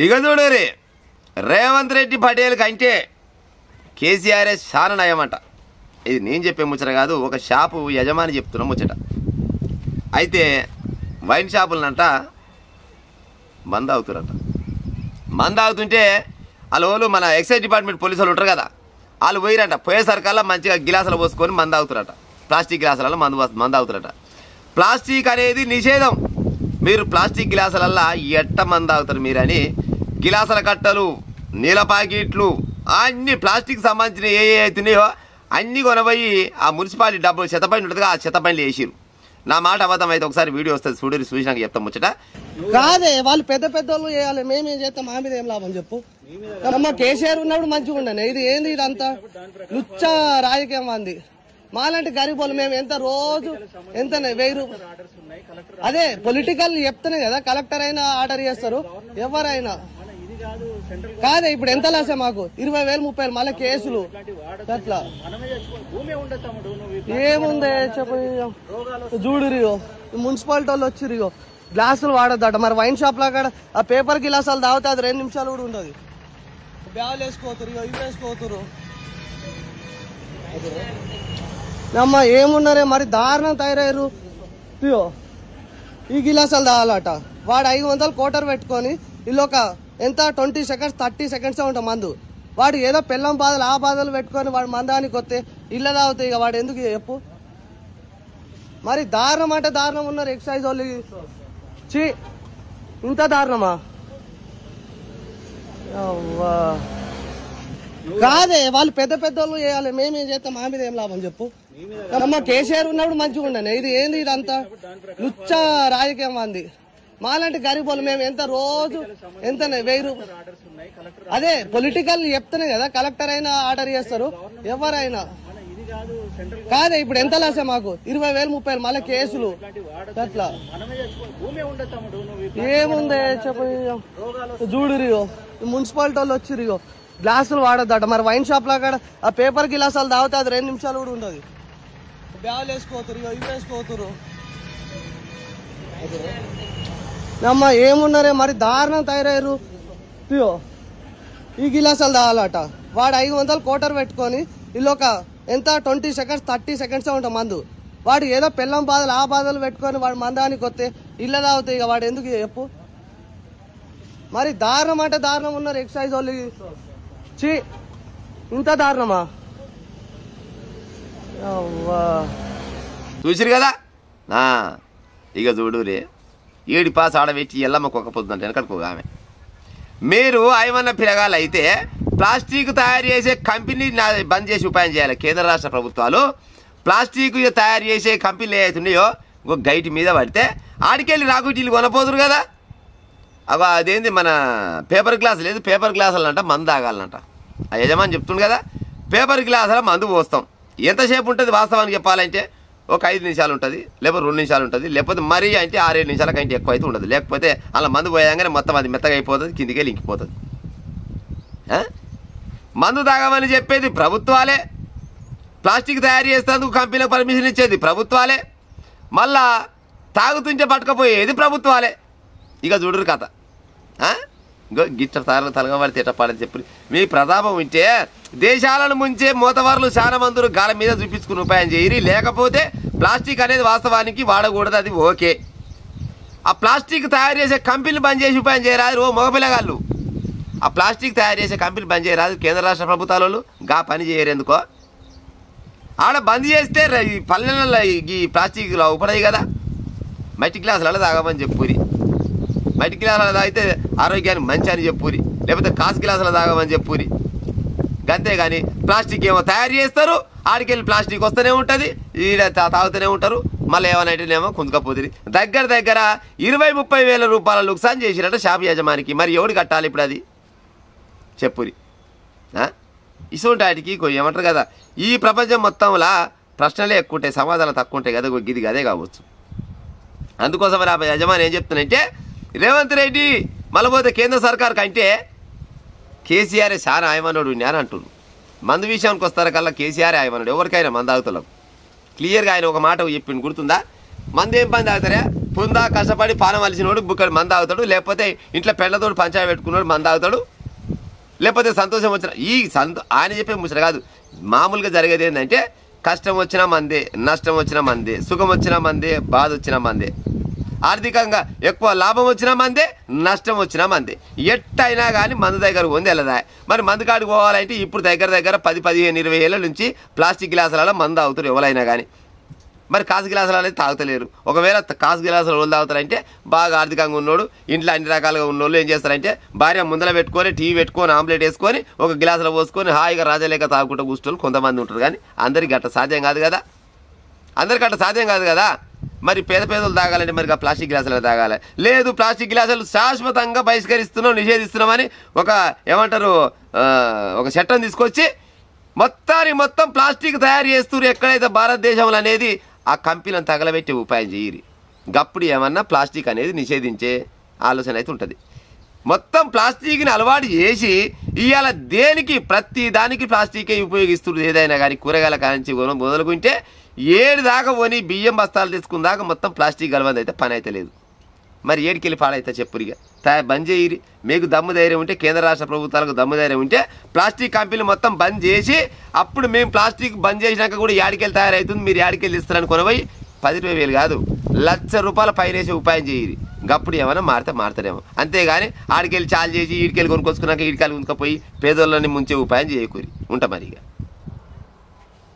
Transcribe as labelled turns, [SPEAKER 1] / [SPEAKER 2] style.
[SPEAKER 1] ఇక చూడరి రేవంత్ రెడ్డి పటేల్ కంటే కేసీఆర్ఏ చాలా నయమంట. ఇది నేను చెప్పే ముచ్చట కాదు, ఒక షాపు యజమాని చెప్తున్న ముచ్చట. అయితే వైన్ షాపులనంట మందు అవుతారంట. మందు అవుతుంటే వాళ్ళు మన ఎక్సైజ్ డిపార్ట్మెంట్ పోలీసులు ఉంటారు కదా, వాళ్ళు పోయిరంట. పోయేసరికల్లా మంచిగా గిలాసులు పోసుకొని మందు అవుతారట. ప్లాస్టిక్ గిలాసులలో మందు అవుతారట. ప్లాస్టిక్ అనేది నిషేధం. మీరు ప్లాస్టిక్ గిలాసులల్లా ఎట్ట మందు అవుతారు మీరని గిలాసుల కట్టలు, నీళ్ళ ప్యాకెట్లు అన్నీ ప్లాస్టిక్ సంబంధించిన ఏ అవుతున్నాయో అన్నీ కొనబోయి ఆ మున్సిపాలిటీ డబ్బులు చెత్తపండి ఉంటుందిగా, ఆ చెత్తపండ్లు వేసిరు. నా మాట అబద్ధం అయితే ఒకసారి వీడియో వస్తుంది చూడరి, చూసినాక చెప్తాం ముచ్చట.
[SPEAKER 2] కాదే వాళ్ళు పెద్ద పెద్దోళ్ళు చేయాలి, మేమేం చేస్తాం, మా మీద ఏం లాభం చెప్పు. మా కేసీఆర్ ఉన్నప్పుడు మంచిగా ఉండను. ఇది ఏంది ఇదంతా లుచ్చ రాజకీయం అంది. మాలాంటి గరీబోళ్ళు మేము ఎంత రోజు ఎంత 1000 రూపాయలు అదే పొలిటికల్ చెప్తేనే కదా కలెక్టర్ అయినా ఆర్డర్ చేస్తారు ఎవరైనా. కాదే ఇప్పుడు ఎంత లాసే మాకు 20,000 30,000 మళ్ళీ కేసులు అట్లా ఏముంది చెప్పు. చూడురియో మున్సిపాలిటీ వాళ్ళు వచ్చిరియో గ్లాసులు వాడద్దట. మరి వైన్ షాప్ లా కాడ ఆ పేపర్ గిలాసాలు తాగితే అది 2 నిమిషాలు కూడా ఉండదు. బ్యాగులు వేసుకోతురు, ఇవి వేసుకోతురు. అమ్మ ఏమున్నారే మరి దారుణం తయారయ్యారు. ఈ గిలాసాలు తాగాలట. వాడు 500 కోటర్ పెట్టుకొని ఇల్లొక ఎంత 20 సెకండ్స్ 30 సెకండ్స్ ఉంటాం మందు. వాడు ఏదో పెళ్ళం బాధలు ఆ బాధలు పెట్టుకొని వాడు మందానికి వస్తే ఇళ్ళ తాగుతాయి. ఇక వాడు ఎందుకు చెప్పు. మరి దారుణం అంటే దారుణం ఉన్నారు ఎక్సైజ్ వాళ్ళు. చీ ఇంత దారుణమా? కాదే వాళ్ళు పెద్ద పెద్దోళ్ళు చేయాలి, మేమేం చేస్తాం, మా మీద ఏం లాభం చెప్పు. మా కేసీఆర్ ఉన్నప్పుడు మంచిగా ఉండను. ఇది ఏంది ఇదంతా లుచ్చ రాజకీయం అంది. మాలాంటి గరీబోళ్ళు మేము ఎంత రోజు ఎంత 1000 రూపాయలు అదే పొలిటికల్ చెప్తేనే కదా కలెక్టర్ అయినా ఆర్డర్ చేస్తారు ఎవరైనా. కాదే ఇప్పుడు ఎంత లాసే మాకు 20,000 30,000 మళ్ళీ కేసులు అట్లా ఏముంది చెప్పు. చూడురియో మున్సిపాలిటీ వాళ్ళు వచ్చిరియో గ్లాసులు వాడద్దట. మరి వైన్ షాప్ లా కాడ ఆ పేపర్ గిలాసాలు తాగితే అది 2 నిమిషాలు కూడా ఉండదు. బ్యాగులు వేసుకోతురు, ఇవి వేసుకోతురు. అమ్మ ఏమున్నారే మరి దారుణం తయారయ్యారు. ఈ గిలాసాలు తాగాలట. వాడు 500 కోటర్ పెట్టుకొని ఇల్లొక ఎంత 20 సెకండ్స్ 30 సెకండ్స్ ఉంటాం మందు. వాడు ఏదో పెళ్ళం బాధలు ఆ బాధలు పెట్టుకొని వాడు మందానికి వస్తే ఇళ్ళ తాగుతాయి. ఇక వాడు ఎందుకు చెప్పు. మరి దారుణం అంటే దారుణం ఉన్నారు ఎక్సైజ్ వాళ్ళు. చీ ఇంత దారుణమా?
[SPEAKER 1] చూసిరు కదా. ఇక చూడు రే 7 పాస్ ఆడబెట్టి ఎల్లమ్మకు ఒక పొద్దుంటే వెనకడుకో ఆమె. మీరు ఏమన్నా పిరగాలు అయితే ప్లాస్టిక్ తయారు చేసే కంపెనీ బంద్ చేసి ఉపాయం చేయాలి. కేంద్ర రాష్ట్ర ప్రభుత్వాలు ప్లాస్టిక్ తయారు చేసే కంపెనీలు ఏవైతున్నాయో ఇంకో గైటి మీద పడితే ఆడికెళ్ళి రాకుటీలు కొనపోదురు కదా. అవి అదేంది మన పేపర్ గ్లాస్ లేదు, పేపర్ గ్లాసులు అంట మందు తాగాలంట. ఆ యజమాని చెప్తుండు కదా, పేపర్ గ్లాసుల మందు పోస్తాం. ఎంతసేపు ఉంటుంది వాస్తవానికి చెప్పాలంటే ఒక 5 నిమిషాలు ఉంటుంది, లేకపోతే 2 నిమిషాలు ఉంటుంది, లేకపోతే మరీ అంటే 6-7 నిమిషాల కంటే ఎక్కువ అయితే ఉండదు. లేకపోతే అలా మందు పోయాగానే మొత్తం అది మెత్తగా అయిపోతుంది, కిందికి వెళ్ళి ఇంకిపోతుంది. మందు తాగమని చెప్పేది ప్రభుత్వాలే, ప్లాస్టిక్ తయారు చేసేందుకు కంపెనీలకు పర్మిషన్ ఇచ్చేది ప్రభుత్వాలే, మళ్ళా తాగుతుంటే పట్టుకపోయేది ప్రభుత్వాలే. ఇక చూడరు కథ. గిట్ట తలగబడితే ఎట్టపాలని చెప్పి మీ ప్రతాపం ఉంటే దేశాలను ముంచే మోతవారులు చాలా మందులు గాల మీద చూపించుకుని ఉపాయం చేయరు. లేకపోతే ప్లాస్టిక్ అనేది వాస్తవానికి వాడకూడదు, అది ఓకే. ఆ ప్లాస్టిక్ తయారు చేసే కంపెనీలు బంద్ చేసి ఉపాయం చేయరాదు. ఓ మగపిల్లగాళ్ళు ఆ ప్లాస్టిక్ తయారు చేసే కంపెనీలు బంద్ చేయరాదు. కేంద్ర రాష్ట్ర ప్రభుత్వాలు గా పని చేయరు ఎందుకో. ఆడ బంద్ చేస్తే ఈ పల్లెలలో ఈ ప్లాస్టిక్ ఉపడయి కదా. మట్టి గ్లాసులలో తాగమని చెప్పురి. మట్టి గ్లాసులు తాగితే ఆరోగ్యానికి మంచి అని చెప్పురి, లేకపోతే కాసు గ్లాసులు తాగమని చెప్పురి. అంతేగాని ప్లాస్టిక్ ఏమో తయారు చేస్తారు, ఆడికెళ్ళి ప్లాస్టిక్ వస్తూనే ఉంటుంది, ఈడ తాగుతూనే ఉంటారు. మళ్ళీ ఏమనంటేనేమో కుందుకపోతుంది. దగ్గర 20-30 వేల రూపాయల లుక్సాన్ చేసినట్టు షాప్ యజమానికి. మరి ఎవడు కట్టాలి ఇప్పుడు అది చెప్పురి. ఇసుంటి వాటికి ఏమంటారు కదా, ఈ ప్రపంచం మొత్తంలో ప్రశ్నలే ఎక్కువ ఉంటాయి, సమాధానం తక్కువ ఉంటాయి కదా. గిది అదే కావచ్చు. అందుకోసం మరి ఆ యజమాని ఏం చెప్తున్నానంటే, రేవంత్ రెడ్డి మళ్ళీ కేంద్ర సర్కార్ కంటే కేసీఆర్ చాలా ఆయమనుడు అని అంటున్నారు. మందు విషయానికి వస్తారు కల్లా కేసీఆర్ ఆయమనుడు ఎవరికైనా మందాగుతులకు. క్లియర్గా ఆయన ఒక మాట చెప్పింది గుర్తుందా, మందు ఏం పని తాగుతారా? పుందా కష్టపడి పానం వలిసినోడు బుక్కడు మందు తాగుతాడు, లేకపోతే ఇంట్లో పెళ్ళతోడు పంచాయ పెట్టుకున్నాడు మందు తాగుతాడు, లేకపోతే సంతోషం వచ్చిన ఆయన చెప్పే ముచ్చట కాదు. మామూలుగా జరిగేది ఏంటంటే కష్టం వచ్చినా మందే, నష్టం వచ్చినా మందే, సుఖం వచ్చినా మందే, బాధ వచ్చినా మందే, ఆర్థికంగా ఎక్కువ లాభం వచ్చినా మందే, నష్టం వచ్చినా మందే. ఎట్టయినా కానీ మందు దగ్గర ఉంది వెళ్ళదా. మరి మందు కాడికి పోవాలంటే ఇప్పుడు దగ్గర 10, 15, 20 ఏళ్ళ నుంచి ప్లాస్టిక్ గ్లాసులలో మందు తాగుతారు ఎవరైనా కానీ. మరి కాసు గ్లాసులు అనేది తాగుతలేరు. ఒకవేళ కాసు గ్లాసులు వాళ్ళు తాగుతారంటే బాగా ఆర్థికంగా ఉన్నోడు, ఇంట్లో అన్ని రకాలుగా ఉన్నోళ్ళు ఏం చేస్తారంటే భార్య ముందర పెట్టుకొని టీవీ పెట్టుకొని ఆమ్లెట్ వేసుకొని ఒక గ్లాసులో పోసుకొని హాయిగా రాజలేక తాగుకుంటూ కూర్చోళ్ళు కొంతమంది ఉంటారు. కానీ అందరికి అట్లా సాధ్యం కాదు కదా, అందరికి అట్లా సాధ్యం కాదు కదా. మరి పేదలు తాగాలంటే మరి ప్లాస్టిక్ గ్లాసులు తాగాలి. లేదు ప్లాస్టిక్ గ్లాసులు శాశ్వతంగా బహిష్కరిస్తున్నాం, నిషేధిస్తున్నామని ఒక ఏమంటారు ఒక చట్టం తీసుకొచ్చి మొత్తం ప్లాస్టిక్ తయారు చేస్తున్నారు ఎక్కడైతే భారతదేశంలో అనేది ఆ కంపెనీలను తగలబెట్టి ఉపాయం చేయరు. గప్పుడు ఏమన్నా ప్లాస్టిక్ అనేది నిషేధించే ఆలోచన అయితే ఉంటుంది. మొత్తం ప్లాస్టిక్ని అలవాటు చేసి ఇవాళ దేనికి ప్రతి దానికి ప్లాస్టికే ఉపయోగిస్తున్నారు. ఏదైనా కానీ కూరగాయల కానించి మొదలుకుంటే 7 దాకా పోని బియ్యం బస్తాలు తెచ్చుకున్నాక మొత్తం ప్లాస్టిక్ కలవంది అయితే పని అయితే లేదు. మరి ఏడికెళ్ళి పాడైతే చెప్పురిగా బంద్ చేయరి. మీకు దమ్ము ధైర్యం ఉంటే, కేంద్ర రాష్ట్ర ప్రభుత్వాలకు దమ్ము ధైర్యం ఉంటే ప్లాస్టిక్ కంపెనీలు మొత్తం బంద్ చేసి అప్పుడు మేము ప్లాస్టిక్ బంద్ చేసినాక కూడా ఏడికెళ్ళి తయారవుతుంది, మీరు ఏడికెళ్ళి ఇస్తారని కొనబోయి 10-20 కాదు ₹1,00,000 పైనేసి ఉపాయం చేయరి. గప్పుడు ఏమైనా మారుతారేమో. అంతేగాని ఆడికెళ్ళి చాలు చేసి ఈడికెళ్ళి కొనుక్కొచ్చుకున్నాక ఈడికెళ్ళి కొనుక్కపోయి పేదోళ్ళని ముంచే ఉపాయం చేయకూరి ఉంటా మరిగా.